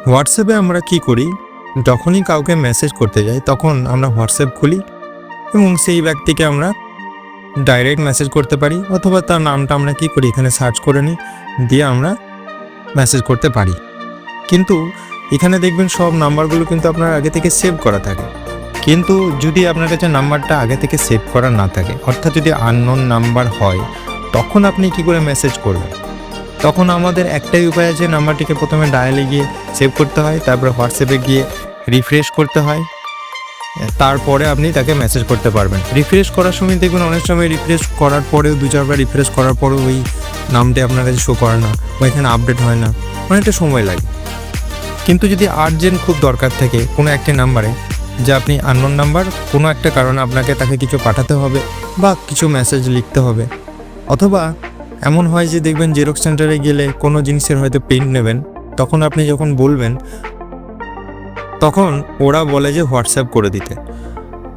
হোয়াটসঅ্যাপে আমরা কি করি, যখনই কাউকে মেসেজ করতে যাই তখন আমরা হোয়াটসঅ্যাপ খুলি এবং সেই ব্যক্তিকে আমরা ডাইরেক্ট মেসেজ করতে পারি, অথবা তার নামটা আমরা কি করি এখানে সার্চ করে নিই, দিয়ে আমরা মেসেজ করতে পারি। কিন্তু এখানে দেখবেন সব নাম্বারগুলো কিন্তু আপনার আগে থেকে সেভ করা থাকে। কিন্তু যদি আপনার কাছে নাম্বারটা আগে থেকে সেভ করা না থাকে, অর্থাৎ যদি আননোন নাম্বার হয়, তখন আপনি কি করে মেসেজ করবেন? তখন আমাদের একটাই উপায় আছে, নাম্বারটিকে প্রথমে ডায়ালে গিয়ে সেভ করতে হয়, তারপরে হোয়াটসঅ্যাপে গিয়ে রিফ্রেশ করতে হয়, তারপরে আপনি তাকে মেসেজ করতে পারবেন। রিফ্রেশ করার সময় দেখবেন অনেক সময় রিফ্রেশ করার পরেও 2-4বার রিফ্রেশ করার পরেও ওই নামটি আপনার কাছে শো করে না বা এখানে আপডেট হয় না, অনেকটা সময় লাগে। কিন্তু যদি আর্জেন্ট খুব দরকার থাকে কোনো একটি নাম্বারে, যে আপনি আননোন নাম্বার, কোনো একটা কারণে আপনাকে তাকে কিছু পাঠাতে হবে বা কিছু মেসেজ লিখতে হবে, অথবা এমন হয় যে দেখবেন জেরক্স সেন্টারে গেলে কোনো জিনিসের হয়তো প্রিন্ট নেবেন, তখন আপনি যখন বলবেন তখন ওরা বলে যে হোয়াটসঅ্যাপ করে দিতে।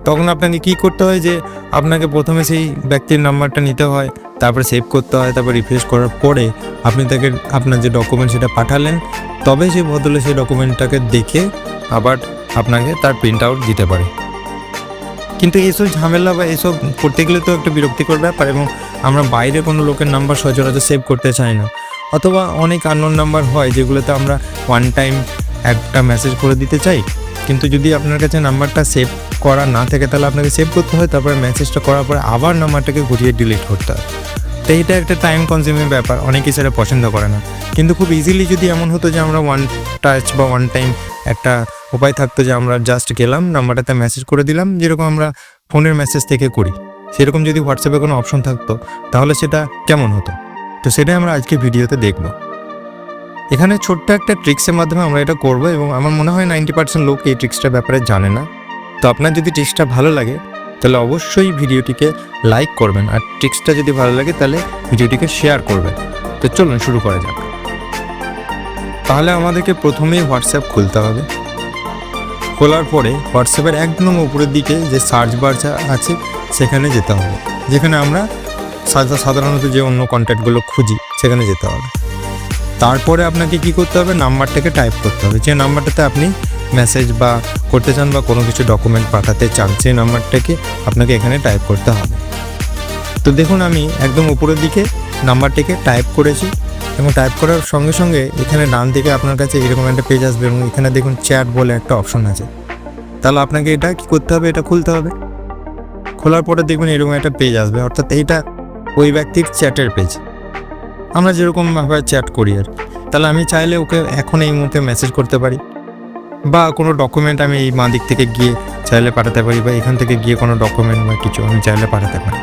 তখন আপনাকে কি করতে হয়, যে আপনাকে প্রথমে সেই ব্যক্তির নাম্বারটা নিতে হয়, তারপরে সেভ করতে হয়, তারপর রিফ্রেশ করার পরে আপনি তাকে আপনার যে ডকুমেন্ট সেটা পাঠালেন, তবে সেই বদলে সেই ডকুমেন্টটাকে দেখে আবার আপনাকে তার প্রিন্ট আউট দিতে পারে। কিন্তু এইসব ঝামেলা বা এইসব করতে গেলে তো একটা বিরক্তিকর ব্যাপার, এবং আমরা বাইরে কোনো লোকের নাম্বার সচরাচর সেভ করতে চাই না, অথবা অনেক আননোন নাম্বার হয় যেগুলোতে আমরা ওয়ান টাইম একটা মেসেজ করে দিতে চাই। কিন্তু যদি আপনার কাছে নাম্বারটা সেভ করা না থাকে, তাহলে আপনাকে সেভ করতে হয়, তারপরে মেসেজটা করার পরে আবার নাম্বারটাকে ঘুরিয়ে ডিলিট করতে হয়। তো এইটা একটা টাইম কনজিউমিং ব্যাপার, অনেকেই সেটা পছন্দ করে না। কিন্তু খুব ইজিলি যদি এমন হতো যে আমরা ওয়ান টাচ বা ওয়ান টাইম একটা উপায় থাকতো, যে আমরা জাস্ট গেলাম নাম্বারটাতে মেসেজ করে দিলাম, যেরকম আমরা ফোনের মেসেজ থেকে করি, সেরকম যদি হোয়াটসঅ্যাপে কোনো অপশন থাকতো, তাহলে সেটা কেমন হতো? তো সেটাই আমরা আজকে ভিডিওতে দেখব। এখানে ছোট্ট একটা ট্রিক্সের মাধ্যমে আমরা এটা করব, এবং আমার মনে হয় 90% লোক এই ট্রিক্সটার ব্যাপারে জানে না। তো আপনার যদি ট্রিক্সটা ভালো লাগে তাহলে অবশ্যই ভিডিওটিকে লাইক করবেন, আর ট্রিক্সটা যদি ভালো লাগে তাহলে ভিডিওটিকে শেয়ার করবেন। তো চলুন শুরু করা যাক। তাহলে আমাদেরকে প্রথমেই হোয়াটসঅ্যাপ খুলতে হবে। খোলার পরে হোয়াটসঅ্যাপের একদম উপরের দিকে যে সার্চ বার আছে সেখানে যেতে হবে, যেখানে আমরা সাধারণত যে অন্য কন্ট্যাক্টগুলো খুঁজি সেখানে যেতে হবে। তারপরে আপনাকে কি করতে হবে, নাম্বারটাকে টাইপ করতে হবে, যে নাম্বারটাতে আপনি মেসেজ বা করতে চান বা কোনো কিছু ডকুমেন্ট পাঠাতে চান, সেই নাম্বারটাকে আপনাকে এখানে টাইপ করতে হবে। তো দেখুন আমি একদম উপরের দিকে নাম্বারটিকে টাইপ করেছি, এবং টাইপ করার সঙ্গে সঙ্গে এখানে ডান দিকে আপনার কাছে এরকম একটা পেজ আসবে, এবং এখানে দেখুন চ্যাট বলে একটা অপশন আছে। তাহলে আপনাকে এটা কি করতে হবে, এটা খুলতে হবে। খোলার পরে দেখবেন এরকম একটা পেজ আসবে, অর্থাৎ এইটা ওই ব্যক্তির চ্যাটের পেজ, আমরা যেরকমভাবে চ্যাট করি আর। তাহলে আমি চাইলে ওকে এখন এই মুহূর্তে মেসেজ করতে পারি, বা কোনো ডকুমেন্ট আমি এই বাঁ দিক থেকে গিয়ে চাইলে পাঠাতে পারি, বা এখান থেকে গিয়ে কোনো ডকুমেন্ট বা কিছু আমি চাইলে পাঠাতে পারি।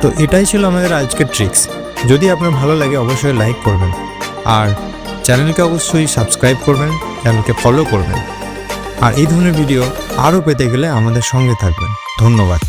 তো এটাই ছিল আমাদের আজকের ট্রিক্স। যদি আপনার ভালো লাগে অবশ্যই লাইক করবেন, আর চ্যানেলকে অবশ্যই সাবস্ক্রাইব করবেন, চ্যানেলকে ফলো করবেন, আর এই ধরনের ভিডিও আরও পেতে গেলে আমাদের সঙ্গে থাকবেন। ধন্যবাদ।